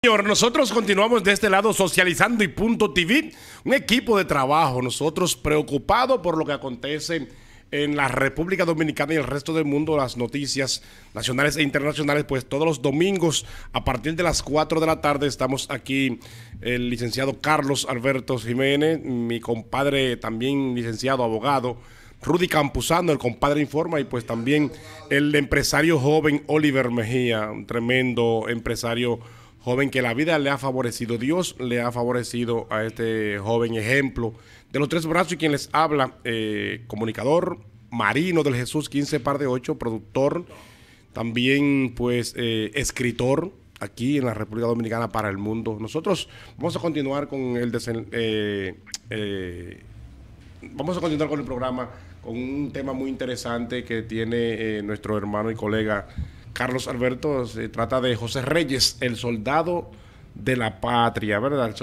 Señor, nosotros continuamos de este lado socializando y punto TV, un equipo de trabajo, nosotros preocupados por lo que acontece en la República Dominicana y el resto del mundo, las noticias nacionales e internacionales, pues todos los domingos a partir de las 4 de la tarde estamos aquí el licenciado Carlos Alberto Jiménez, mi compadre también licenciado, abogado, Rudy Campuzano, el compadre Informa, y pues también el empresario joven Oliver Mejía, un tremendo empresario joven que la vida le ha favorecido, Dios le ha favorecido a este joven ejemplo de los tres brazos, y quien les habla, comunicador, marino del Jesús 15 par de 8, productor, también pues escritor aquí en la República Dominicana para el mundo. Nosotros vamos a continuar con vamos a continuar con el programa con un tema muy interesante que tiene nuestro hermano y colega Carlos Alberto. Se trata de José Reyes, el soldado de la patria, ¿verdad? El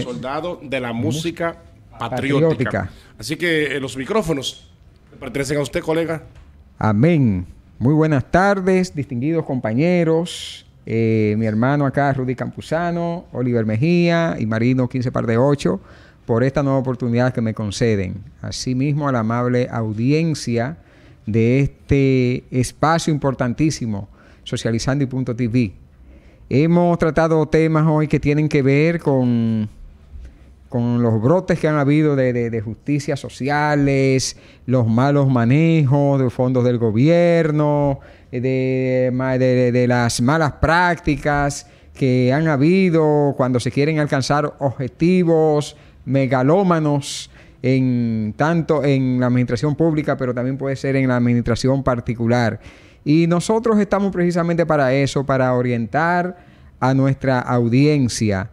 soldado de la música patriótica. Así que los micrófonos pertenecen a usted, colega. Amén. Muy buenas tardes, distinguidos compañeros. Mi hermano acá, Rudy Campuzano, Oliver Mejía y Marino 15 par de 8, por esta nueva oportunidad que me conceden. Asimismo, a la amable audiencia de este espacio importantísimo, Socializando y Punto TV. Hemos tratado temas hoy que tienen que ver con los brotes que han habido de justicias sociales, los malos manejos de fondos del gobierno, de las malas prácticas que han habido cuando se quieren alcanzar objetivos megalómanos, tanto en la administración pública, pero también puede ser en la administración particular. Y nosotros estamos precisamente para eso, para orientar a nuestra audiencia,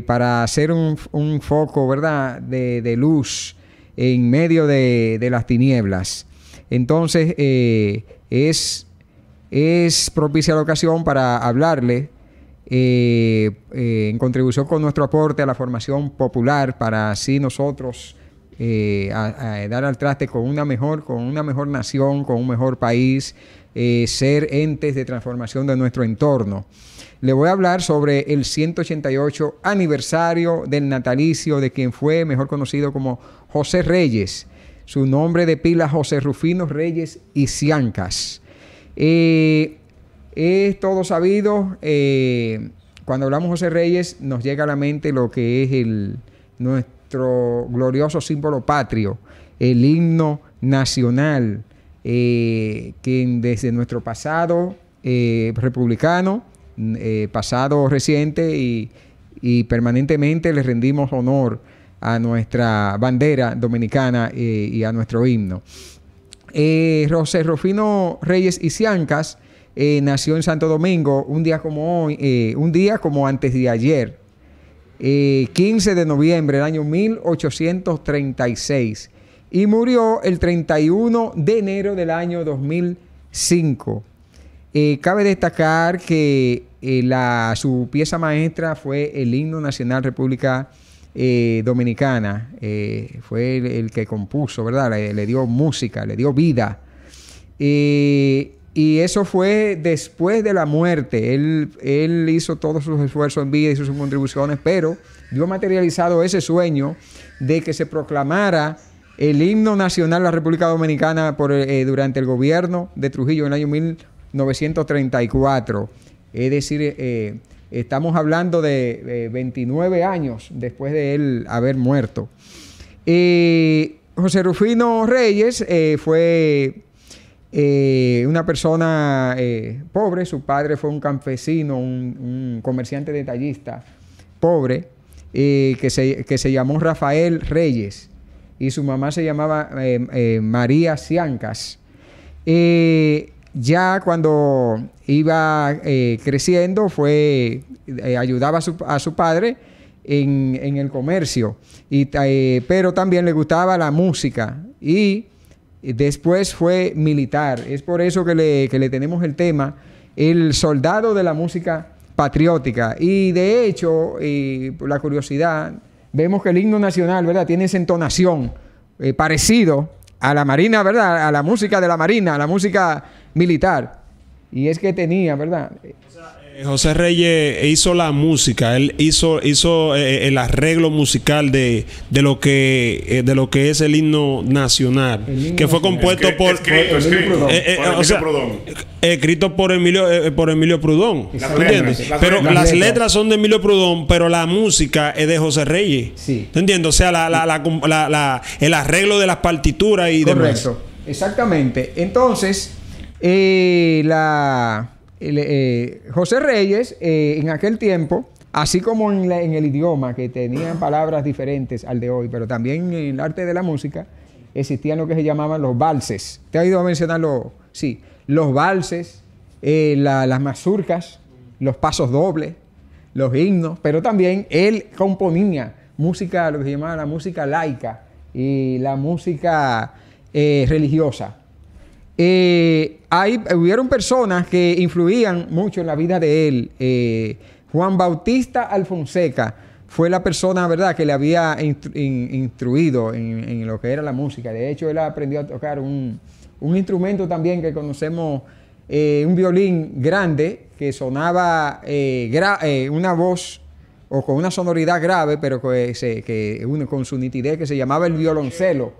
para hacer un foco, ¿verdad?, de luz en medio de las tinieblas. Entonces, es propicia la ocasión para hablarle en contribución con nuestro aporte a la formación popular, para así nosotros a dar al traste con una mejor nación, con un mejor país, ser entes de transformación de nuestro entorno. Le voy a hablar sobre el 188 aniversario del natalicio de quien fue mejor conocido como José Reyes. Su nombre de pila, José Rufino Reyes y Ciancas. Es todo sabido, cuando hablamos de José Reyes nos llega a la mente lo que es nuestro glorioso símbolo patrio, el himno nacional, que desde nuestro pasado republicano, pasado reciente y permanentemente le rendimos honor a nuestra bandera dominicana y a nuestro himno. José Rufino Reyes y Ciancas nació en Santo Domingo un día como hoy, un día como antes de ayer, 15 de noviembre del año 1836, y murió el 31 de enero del año 2005. Cabe destacar que su pieza maestra fue el himno nacional República Dominicana. Fue el que compuso, ¿verdad? Le dio música, le dio vida. Y eso fue después de la muerte. Él hizo todos sus esfuerzos en vida, hizo sus contribuciones, pero dio materializado ese sueño de que se proclamara el himno nacional de la República Dominicana durante el gobierno de Trujillo en el año 1934. Es decir, estamos hablando de 29 años después de él haber muerto. José Rufino Reyes fue una persona pobre. Su padre fue un campesino, un comerciante detallista pobre, que se llamó Rafael Reyes, y su mamá se llamaba María Ciancas. Ya cuando iba creciendo, ayudaba a su padre en el comercio, pero también le gustaba la música, y después fue militar. Es por eso que le tenemos el tema, el soldado de la música patriótica. Y de hecho, por la curiosidad, vemos que el himno nacional, ¿verdad?, tiene esa entonación parecido a la marina, ¿verdad?, a la música de la marina, a la música militar. Y es que tenía, ¿verdad? O sea, José Reyes hizo la música, él hizo el arreglo musical de lo que es el himno nacional, que fue compuesto escrito por Emilio Prudón, ¿entiendes? Pero las letras son de Emilio Prudón, pero la música es de José Reyes. Sí. ¿Entiendes? O sea, el arreglo de las partituras y demás. Correcto, exactamente. Entonces, José Reyes, en aquel tiempo, así como en el idioma, que tenían palabras diferentes al de hoy, pero también en el arte de la música, existían lo que se llamaban los valses. ¿Te has oído mencionarlo? Sí, los valses, las mazurcas, los pasos dobles, los himnos, pero también él componía música, lo que se llamaba la música laica y la música religiosa. Hubieron personas que influían mucho en la vida de él. Juan Bautista Alfonseca fue la persona, ¿verdad?, que le había instruido en lo que era la música. De hecho, él aprendió a tocar un instrumento también que conocemos, un violín grande que sonaba una voz o con una sonoridad grave, pero con su nitidez, que se llamaba el violonchelo.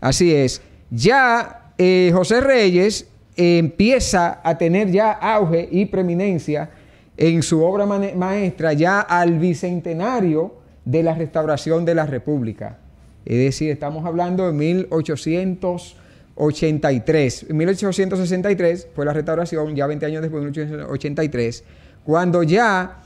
Así es. Ya José Reyes empieza a tener ya auge y preeminencia en su obra maestra ya al bicentenario de la restauración de la República. Es decir, estamos hablando de 1883. En 1863 fue la restauración, ya 20 años después, 1883, cuando ya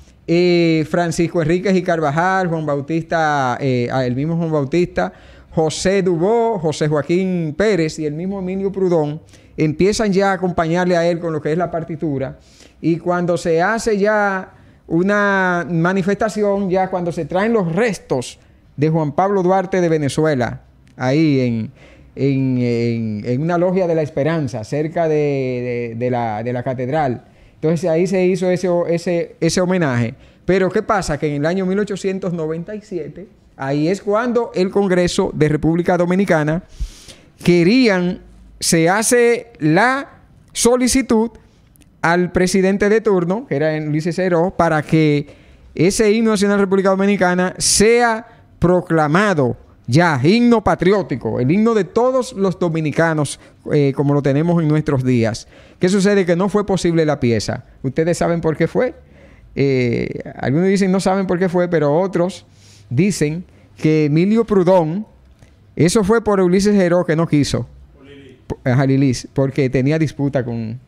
Francisco Enríquez y Carvajal, Juan Bautista, el mismo Juan Bautista, José Dubó, José Joaquín Pérez y el mismo Emilio Prudón empiezan ya a acompañarle a él con lo que es la partitura. Y cuando se hace ya una manifestación, ya cuando se traen los restos de Juan Pablo Duarte de Venezuela, ahí en una logia de la Esperanza, cerca de la catedral. Entonces ahí se hizo ese homenaje. Pero ¿qué pasa? Que en el año 1897... ahí es cuando el Congreso de República Dominicana se hace la solicitud al presidente de turno, que era Ulises Heró, para que ese himno nacional de la República Dominicana sea proclamado ya himno patriótico, el himno de todos los dominicanos, como lo tenemos en nuestros días. ¿Qué sucede? Que no fue posible la pieza. ¿Ustedes saben por qué fue? Algunos dicen no saben por qué fue, pero otros dicen que Emilio Prudón, eso fue por Ulises Heró que no quiso, Lilis, porque tenía disputa con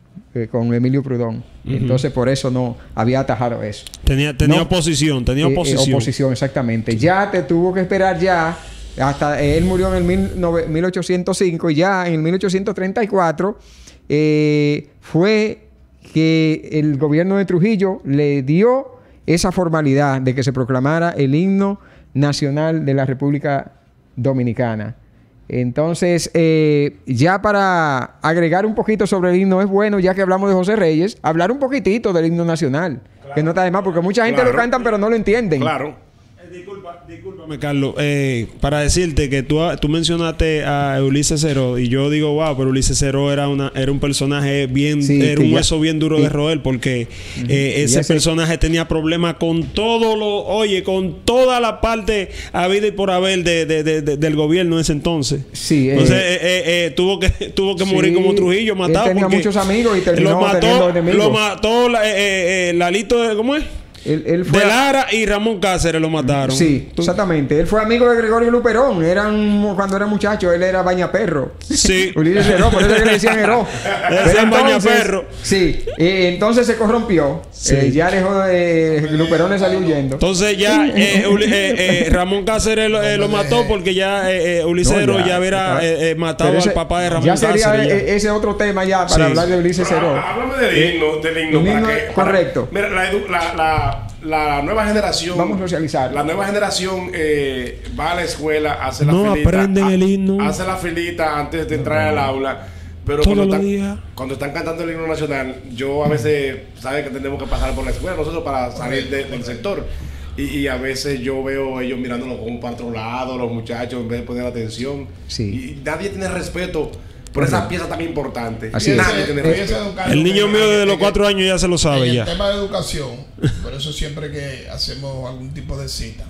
Emilio Prudón. Entonces por eso no había atajado eso. Tenía oposición. Oposición, exactamente. Ya te tuvo que esperar ya, hasta él murió en el 1805 y ya en el 1834 fue que el gobierno de Trujillo le dio esa formalidad de que se proclamara el himno nacional de la República Dominicana. Entonces, ya para agregar un poquito sobre el himno, es bueno, ya que hablamos de José Reyes, hablar un poquitito del himno nacional, que no está de más, porque mucha gente lo cantan pero no lo entienden. Claro. Discúlpame, Carlos, para decirte que tú mencionaste a Ulises Heró y yo digo, wow, pero Ulises Heró era un personaje bien, era un hueso bien duro de roer, porque ese personaje tenía problemas con con toda la parte habida y por haber del gobierno en ese entonces. Sí, entonces tuvo que morir como Trujillo, matado. Tenía muchos amigos y terminó teniendo enemigos. Lo mató Lalito, ¿cómo es? Él fue de Lara y Ramón Cáceres lo mataron. Sí, exactamente. Él fue amigo de Gregorio Luperón. Cuando era muchacho, él era bañaperro. Sí. Ulises Heró, por eso que le decían Heró. Decían bañaperro. Sí. Entonces se corrompió. Sí. Ya dejó Luperón le salió huyendo. Entonces ya Ramón Cáceres lo mató porque ya Ulises Heró ya hubiera matado al papá de Ramón Cáceres. Ya sería ese otro tema ya para hablar de Ulises Heró. Háblame del himno. Correcto. Mira, la nueva generación. Vamos a socializar. La nueva generación va a la escuela, hace la filita. No aprenden el himno. Hace la filita antes de entrar al aula. Pero cuando están cantando el himno nacional, yo a veces, ¿sabes que tenemos que pasar por la escuela nosotros para salir del sector? Y a veces yo veo ellos mirándolo con un para otro lado, los muchachos, en vez de poner atención. Sí. Y nadie tiene respeto por esa pieza tan importante. Así es. El niño mío desde los 4 años ya se lo sabe. En ya. el tema de educación, por eso siempre que hacemos algún tipo de cita,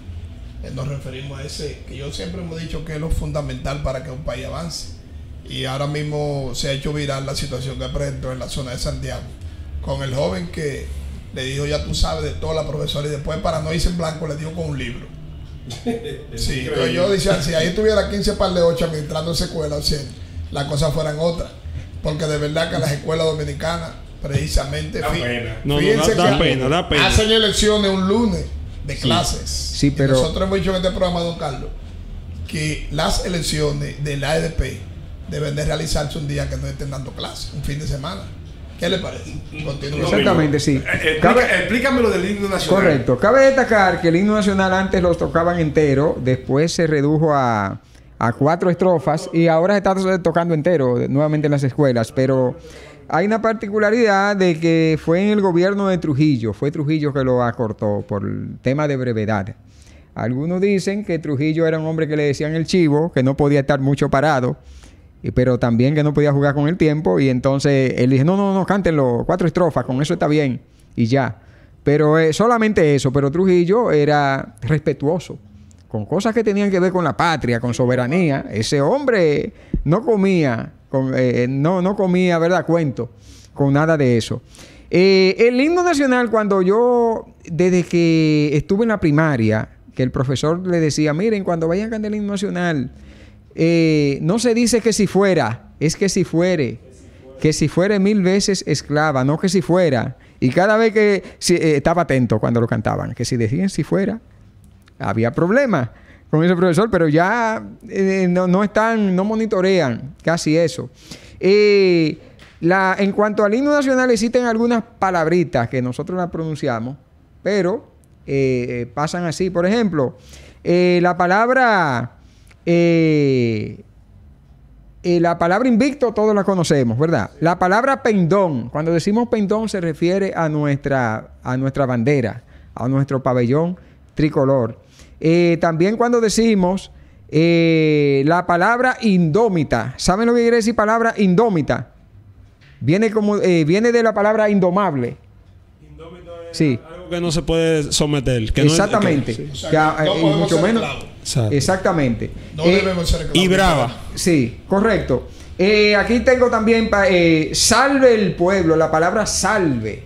nos referimos a ese, que yo siempre hemos dicho que es lo fundamental para que un país avance. Y ahora mismo se ha hecho viral la situación que presentó en la zona de Santiago, con el joven que le dijo, ya tú sabes de toda la profesora, y después para no irse en blanco le dio con un libro. Sí, pero yo decía, si ahí tuviera 15 par de 8 administrando esa escuela, o sea, las cosas fueran otras. Porque de verdad que las escuelas dominicanas, precisamente, da pena. Hacen elecciones un lunes de clases. Sí, pero nosotros hemos dicho en este programa, don Carlos, que las elecciones de la AEDP deben de realizarse un día que no estén dando clases, un fin de semana. ¿Qué le parece? Exactamente, sí. Explícame lo del himno nacional. Correcto. Cabe destacar que el himno nacional antes lo tocaban entero, después se redujo a 4 estrofas y ahora se está tocando entero nuevamente en las escuelas. Pero hay una particularidad de que fue en el gobierno de Trujillo. Fue Trujillo que lo acortó por el tema de brevedad. Algunos dicen que Trujillo era un hombre que le decían el chivo, que no podía estar mucho parado, pero también que no podía jugar con el tiempo, y entonces él dice, no, cántenlo, 4 estrofas, con eso está bien, y ya. Pero solamente eso, pero Trujillo era respetuoso, con cosas que tenían que ver con la patria, con soberanía. Ese hombre no comía, no comía, ¿verdad?, cuento, con nada de eso. El himno nacional, cuando yo, desde que estuve en la primaria, que el profesor le decía, miren, cuando vayan a cantar el himno nacional, no se dice que si fuera, es que si fuere, que si fuere 1000 veces esclava, no que si fuera. Y cada vez que estaba atento cuando lo cantaban, que si decían si fuera, había problemas con ese profesor, pero ya no monitorean casi eso. En cuanto al himno nacional, existen algunas palabritas que nosotros las pronunciamos, pero pasan así. Por ejemplo, la palabra invicto todos la conocemos, ¿verdad? La palabra pendón, cuando decimos pendón se refiere a nuestra bandera, a nuestro pabellón tricolor. También cuando decimos la palabra indómita, ¿saben lo que quiere decir palabra indómita? Viene de la palabra indomable. Indómito es algo que no se puede someter. Que exactamente. No mucho menos. Exacto. Exactamente. No debemos ser y brava. Sí, correcto. Aquí tengo también salve el pueblo, la palabra salve.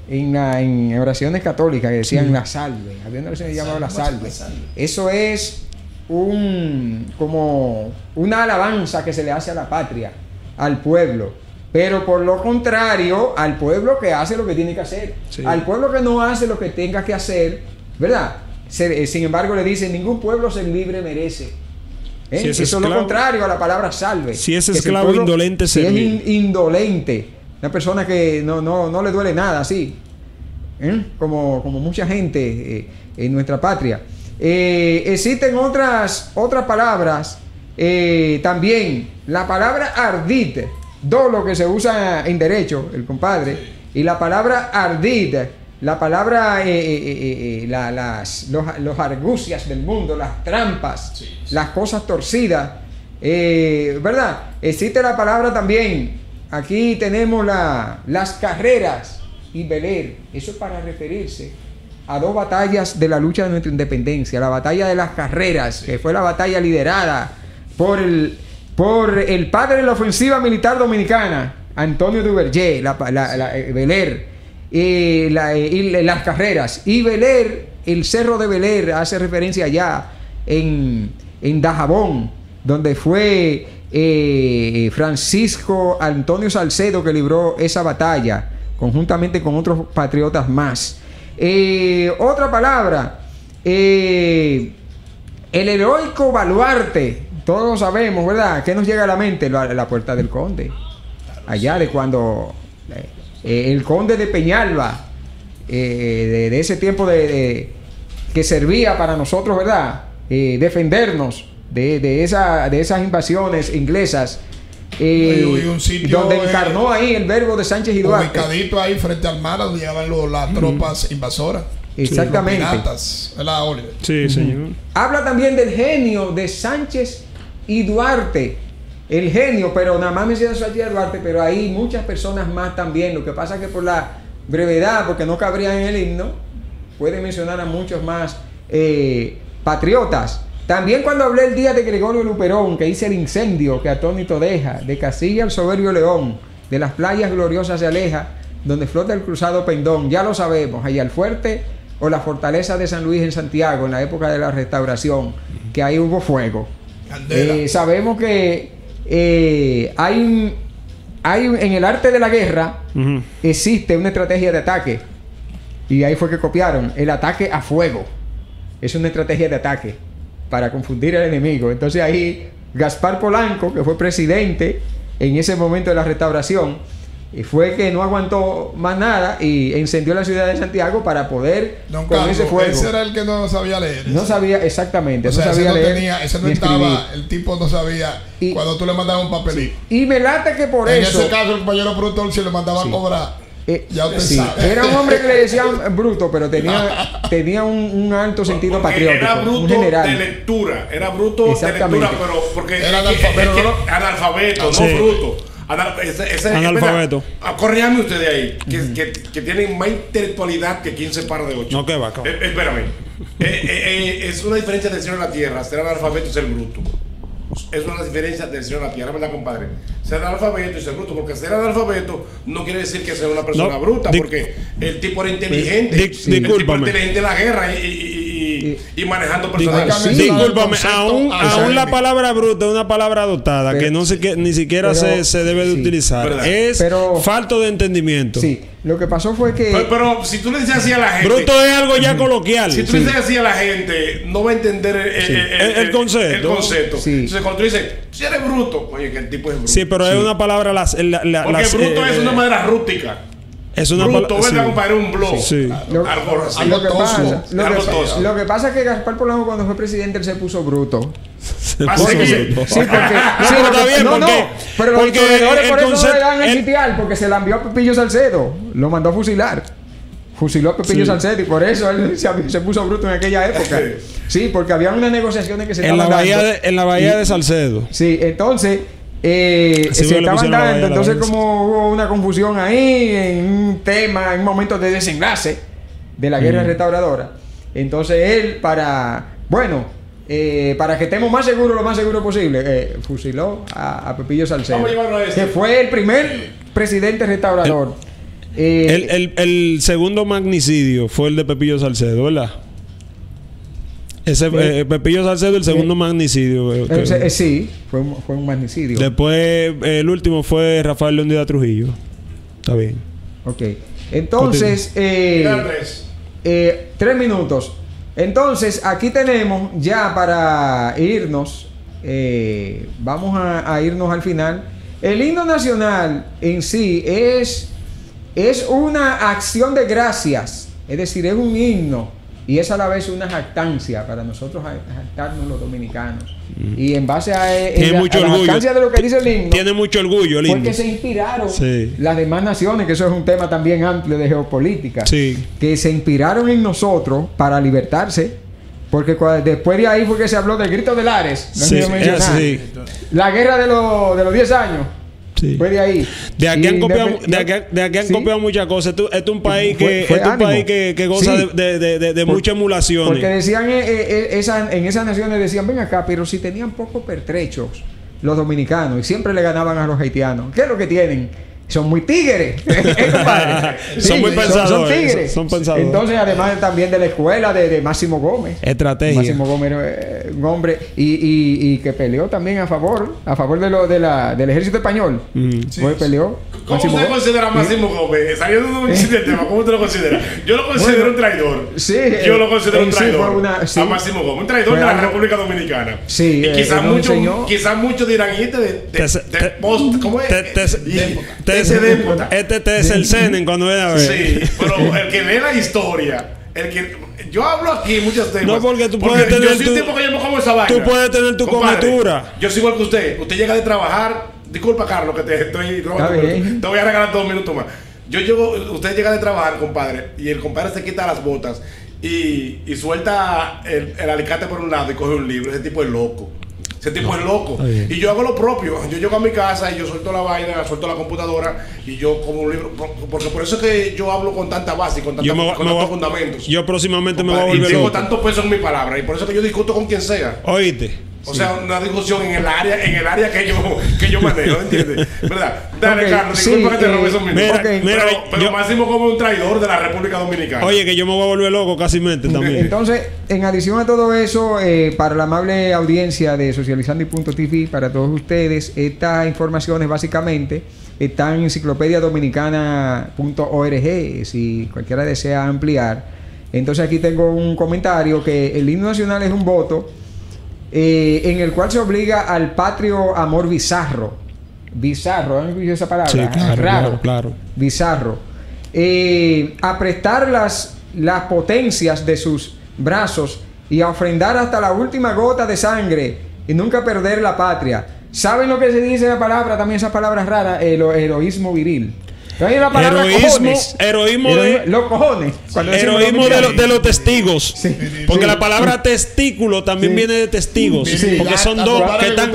En oraciones católicas que decían la salve. Había una oración que llamaba la salve. Eso es como una alabanza que se le hace a la patria, al pueblo. Pero por lo contrario, al pueblo que hace lo que tiene que hacer. Sí. Al pueblo que no hace lo que tenga que hacer, ¿verdad? Sin embargo, le dice, ningún pueblo ser libre merece. Si eso es lo contrario a la palabra salve. Si es esclavo, indolente servir. Si es indolente, una persona que no le duele nada, así. Como mucha gente en nuestra patria. Existen otras palabras. También la palabra ardid, dolo, que se usa en derecho, el compadre, y la palabra ardid, la palabra los argucias del mundo, las trampas, las cosas torcidas, ¿verdad? Existe la palabra también, aquí tenemos las carreras y veler. Eso es para referirse a 2 batallas de la lucha de nuestra independencia. La batalla de las carreras, que fue la batalla liderada por el padre de la ofensiva militar dominicana, Antonio Duvergé, Veler, y las carreras. Y Veler, el cerro de Veler, hace referencia allá en Dajabón, donde fue Francisco Antonio Salcedo que libró esa batalla, conjuntamente con otros patriotas más. Otra palabra, el heroico baluarte. Todos lo sabemos, ¿verdad? ¿Qué nos llega a la mente? La Puerta del Conde. Allá de cuando el conde de Peñalba, de ese tiempo que servía para nosotros, ¿verdad? Defendernos de esas invasiones inglesas. Un sitio donde encarnó ahí el verbo de Sánchez y Duarte. Ubicadito ahí frente al mar, donde llegaban las tropas invasoras. Exactamente. Los piratas, ¿verdad, Oliver? Sí, señor. Habla también del genio de Sánchez y Duarte. el genio, pero nada más menciona a Sánchez Duarte, pero hay muchas personas más también. Lo que pasa es que por la brevedad, porque no cabrían en el himno, puede mencionar a muchos más patriotas. También cuando hablé el día de Gregorio Luperón, que hice el incendio que atónito deja, de Casilla al soberbio León, de las playas gloriosas se aleja, donde flota el cruzado Pendón, ya lo sabemos, allá al fuerte o la fortaleza de San Luis en Santiago, en la época de la Restauración, que ahí hubo fuego. Sabemos que hay en el arte de la guerra existe una estrategia de ataque, y ahí fue que copiaron el ataque a fuego. Es una estrategia de ataque para confundir al enemigo. Entonces ahí Gaspar Polanco, que fue presidente en ese momento de la Restauración, fue que no aguantó más nada y encendió la ciudad de Santiago para poder con ese fuego. Ese era el que no sabía leer. No sabía exactamente. O sea, no sabía leer. Ese no estaba. El tipo no sabía cuando tú le mandabas un papelito. Y me late que por eso. En ese caso, el compañero productor se le mandaba a cobrar. Ya usted sabe. Era un hombre que le decían bruto, pero tenía un alto sentido patriótico. Era bruto de lectura. Era bruto de lectura, pero porque era analfabeto, no bruto. Analfabeto. Corríame usted de ahí, que tienen más intelectualidad que 15 par de 8. No, que va, espérame. Es una diferencia del cielo a la tierra, ser analfabeto y ser bruto. Es una diferencia del cielo a la tierra, ¿verdad, compadre? Ser analfabeto y ser bruto, porque ser analfabeto no quiere decir que sea una persona bruta, porque el tipo era inteligente. El tipo era inteligente en la guerra y manejando personas. Discúlpame, aún la palabra bruta es una palabra adoptada, que no ni siquiera se debe de utilizar. ¿Verdad? Es falto de entendimiento. Sí, lo que pasó fue que... Pero si tú le dices así a la gente... Bruto es algo ya coloquial. Si tú le dices así a la gente, no va a entender el concepto. El concepto. Entonces cuando tú dices, si eres bruto, oye, que el tipo es bruto. Sí, pero es una palabra... Porque bruto es una manera rústica. Es una bruto, venga, compadre, un blog. Lo que pasa es que Gaspar Polanco, cuando fue presidente, él se puso bruto. Pero los historiadores por eso no le dan el sitial, porque se la envió a Pepillo Salcedo. Lo mandó a fusilar. Fusiló a Pepillo Salcedo, y por eso él se puso bruto en aquella época. Sí, porque había unas negociaciones que se estaban dando. En la bahía de Salcedo. Sí, entonces... se estaban dando, entonces como hubo una confusión ahí en un tema, en un momento de desenlace de la guerra restauradora, entonces él para que estemos más seguros, lo más seguro posible, fusiló a Pepillo Salcedo, que fue el primer presidente restaurador. El segundo magnicidio fue el de Pepillo Salcedo, ¿verdad? Pepillo Salcedo, el segundo magnicidio. Sí, fue un magnicidio. Después, el último fue Rafael Leónidas Trujillo. Está bien. Ok. Entonces, 3 minutos. Entonces, aquí tenemos ya para irnos. Vamos a irnos al final. El himno nacional en sí es una acción de gracias. Es decir, es un himno. Y es a la vez una jactancia para nosotros jactarnos los dominicanos. Y en base a la jactancia de lo que dice el himno, tiene mucho orgullo el himno. Porque se inspiraron las demás naciones, que eso es un tema también amplio de geopolítica, que se inspiraron en nosotros para libertarse. Porque después de ahí fue que se habló del grito de Lares. La guerra de los 10 años. Sí. Fue de ahí. De aquí han copiado muchas cosas. Esto es un país que goza de mucha emulación. Porque decían en esas naciones decían, ven acá, pero si tenían pocos pertrechos los dominicanos y siempre le ganaban a los haitianos. ¿Qué es lo que tienen? Son muy tigres. Son muy pensadores. Son tigres. Son pensadores. Entonces, además también de la escuela de Máximo Gómez. Estrategia. Máximo Gómez era un hombre y que peleó también a favor del ejército español. Peleó. ¿Cómo usted considera a Máximo Gómez? Saliendo de un tema, ¿cómo usted lo considera? Yo lo considero un traidor. Sí. Yo lo considero un traidor. A Máximo Gómez. Un traidor de la República Dominicana. Sí. Y quizás muchos dirán, ¿cómo es? Este es el Senen cuando viene a ver. Sí, pero el que ve la historia, yo hablo aquí muchos temas. No, porque tú puedes tener yo soy un tipo que yo me como esa vaina. Tú puedes tener tu cometura. Yo soy igual que usted. Usted llega de trabajar. Disculpa, Carlos, que te estoy robando. Te voy a regalar 2 minutos más. Usted llega de trabajar, compadre, y el compadre se quita las botas. y, y suelta el alicate por un lado y coge un libro. Ese tipo es loco. Ese tipo es loco. Y yo hago lo propio. Yo llego a mi casa y yo suelto la vaina, suelto la computadora y yo como un libro. Porque por eso es que yo hablo con tanta base y con tantos fundamentos. Yo próximamente me voy a volver loco. Y tengo loco. tanto peso en mi palabra. Y por eso es que yo discuto con quien sea. Oíste. O sea, una discusión en el área que yo manejo, ¿entiendes? ¿Verdad? Dale, Carlos, disculpa que te robé esos minutos. Pero yo, Máximo como un traidor de la República Dominicana. Oye, que yo me voy a volver loco casi mente también. Entonces, en adición a todo eso, para la amable audiencia de Socializando y Punto TV, para todos ustedes, estas informaciones básicamente están en enciclopediadominicana.org, si cualquiera desea ampliar. Entonces aquí tengo un comentario que el himno nacional es un voto en el cual se obliga al patrio amor bizarro. Bizarro, ¿han escuchado esa palabra? Sí, claro, claro. Bizarro. A prestar las potencias de sus brazos y a ofrendar hasta la última gota de sangre y nunca perder la patria. ¿Saben lo que se dice la palabra? También esas palabras raras, el heroísmo viril. Heroísmo de los cojones. Heroísmo de los testigos. Sí. Porque la palabra testículo también viene de testigos. Sí. Porque son dos que están.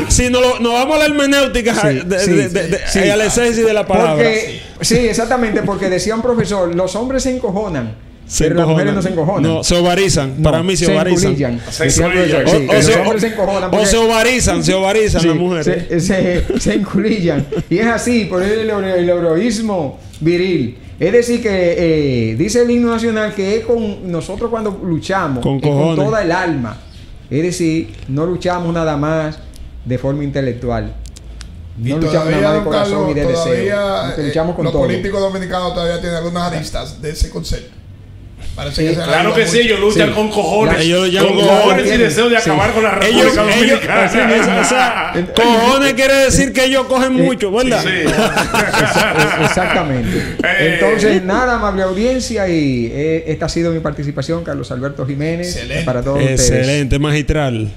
Si nos vamos a la hermenéutica al exégesis de la palabra. Sí, exactamente. Porque decía un profesor: los hombres se encojonan. Pero las mujeres no se encojonan. No, se ovarizan. Para mí se ovarizan. Se enculillan. O se ovarizan las mujeres. Se enculillan. Y es así, por el heroísmo viril. Es decir, que dice el himno nacional que es con nosotros cuando luchamos con toda el alma. Es decir, no luchamos nada más de forma intelectual. No luchamos nada más de corazón y de deseo. Luchamos con los todo. Los políticos dominicanos todavía tienen algunas aristas de ese concepto. Claro que sí, ellos luchan con cojones. Con cojones y deseo de acabar con la República Dominicana. Cojones quiere decir que ellos cogen mucho, ¿verdad? Sí. Exactamente. Entonces, nada, amable audiencia, y esta ha sido mi participación, Carlos Alberto Jiménez. Excelente. Para todos ustedes. Excelente, magistral.